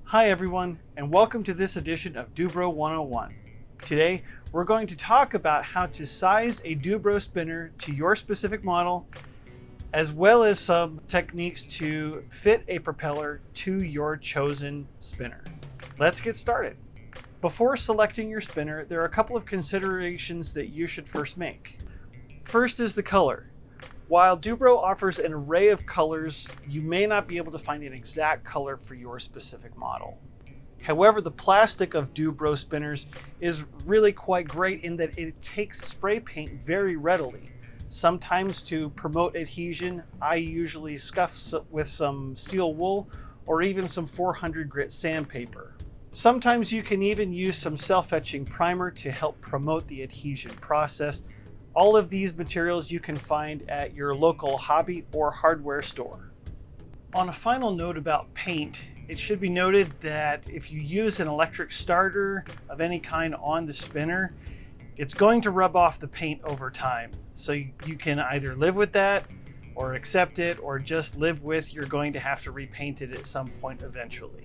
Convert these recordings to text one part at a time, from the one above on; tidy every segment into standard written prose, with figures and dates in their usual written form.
Hi everyone, and welcome to this edition of Dubro 101. Today, we're going to talk about how to size a Dubro spinner to your specific model, as well as some techniques to fit a propeller to your chosen spinner. Let's get started. Before selecting your spinner, there are a couple of considerations that you should first make. First is the color. While Dubro offers an array of colors, you may not be able to find an exact color for your specific model. However, the plastic of Dubro spinners is really quite great in that it takes spray paint very readily. Sometimes to promote adhesion, I usually scuff with some steel wool or even some 400 grit sandpaper. Sometimes you can even use some self-etching primer to help promote the adhesion process. All of these materials you can find at your local hobby or hardware store. On a final note about paint, it should be noted that if you use an electric starter of any kind on the spinner, it's going to rub off the paint over time. So you can either live with that or accept it, or just live with you're going to have to repaint it at some point eventually.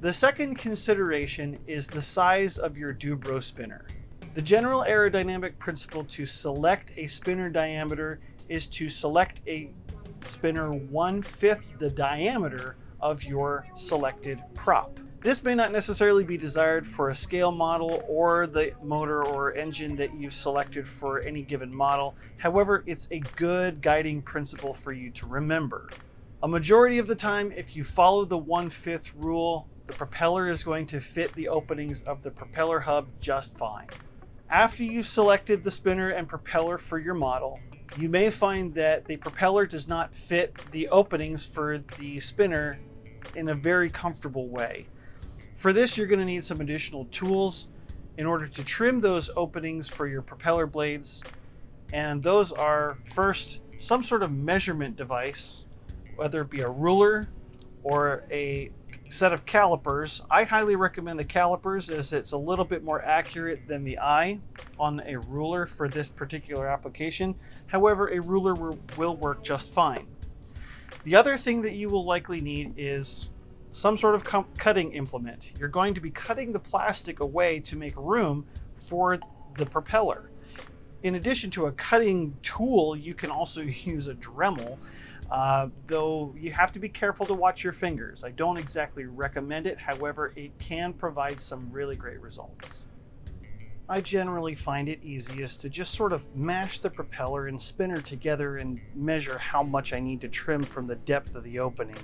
The second consideration is the size of your Dubro spinner. The general aerodynamic principle to select a spinner diameter is to select a spinner 1/5 the diameter of your selected prop. This may not necessarily be desired for a scale model or the motor or engine that you've selected for any given model. However, it's a good guiding principle for you to remember. A majority of the time, if you follow the 1/5 rule, the propeller is going to fit the openings of the propeller hub just fine. After you've selected the spinner and propeller for your model, you may find that the propeller does not fit the openings for the spinner in a very comfortable way. For this, you're going to need some additional tools in order to trim those openings for your propeller blades. And those are, first, some sort of measurement device, whether it be a ruler or a set of calipers. I highly recommend the calipers as it's a little bit more accurate than the eye on a ruler for this particular application. However, a ruler will work just fine. The other thing that you will likely need is some sort of cutting implement. You're going to be cutting the plastic away to make room for the propeller. In addition to a cutting tool, you can also use a Dremel. Though you have to be careful to watch your fingers. I don't exactly recommend it, however, it can provide some really great results. I generally find it easiest to just sort of mash the propeller and spinner together and measure how much I need to trim from the depth of the opening.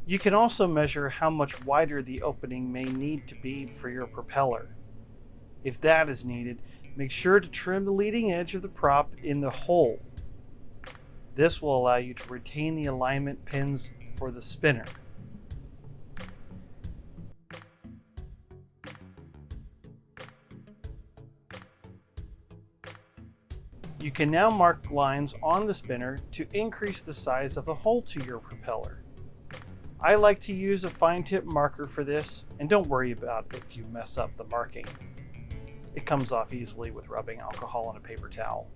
You can also measure how much wider the opening may need to be for your propeller. If that is needed, make sure to trim the leading edge of the prop in the hole. This will allow you to retain the alignment pins for the spinner. You can now mark lines on the spinner to increase the size of the hole to your propeller. I like to use a fine tip marker for this, and don't worry about if you mess up the marking. It comes off easily with rubbing alcohol on a paper towel.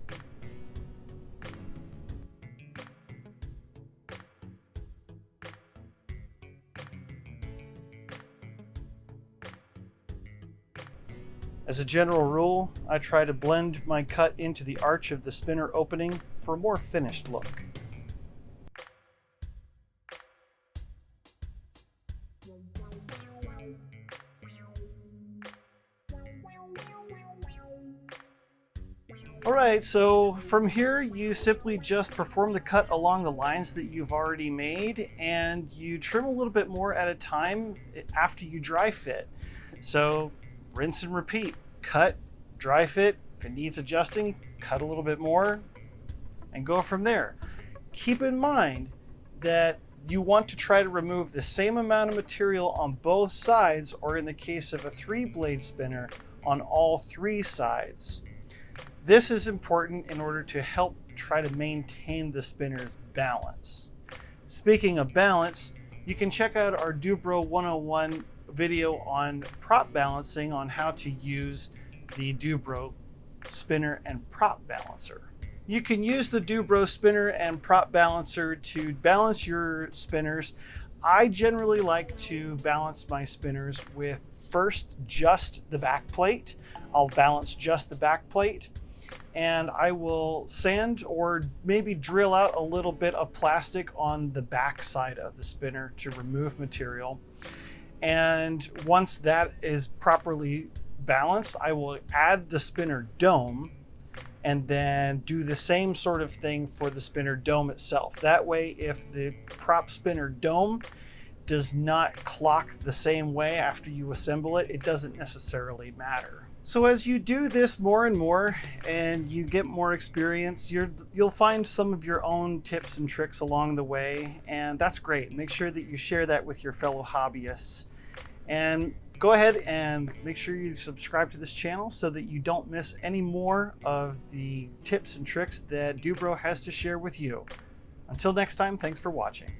As a general rule, I try to blend my cut into the arch of the spinner opening for a more finished look. Alright, so from here you simply just perform the cut along the lines that you've already made, and you trim a little bit more at a time after you dry fit. So rinse and repeat. Cut, dry fit. If it needs adjusting, cut a little bit more, and go from there. Keep in mind that you want to try to remove the same amount of material on both sides, or in the case of a 3-blade spinner, on all 3 sides. This is important in order to help try to maintain the spinner's balance. Speaking of balance, you can check out our Dubro 101 video on prop balancing on how to use the Dubro spinner and prop balancer. You can use the Dubro spinner and prop balancer to balance your spinners. I generally like to balance my spinners with first just the back plate. I'll balance just the back plate, and I will sand or maybe drill out a little bit of plastic on the back side of the spinner to remove material. And once that is properly balanced, I will add the spinner dome and then do the same sort of thing for the spinner dome itself. That way, if the prop spinner dome does not clock the same way after you assemble it, it doesn't necessarily matter. So as you do this more and more and you get more experience, you'll find some of your own tips and tricks along the way, and that's great. Make sure that you share that with your fellow hobbyists. And go ahead and make sure you subscribe to this channel so that you don't miss any more of the tips and tricks that Dubro has to share with you. Until next time, thanks for watching.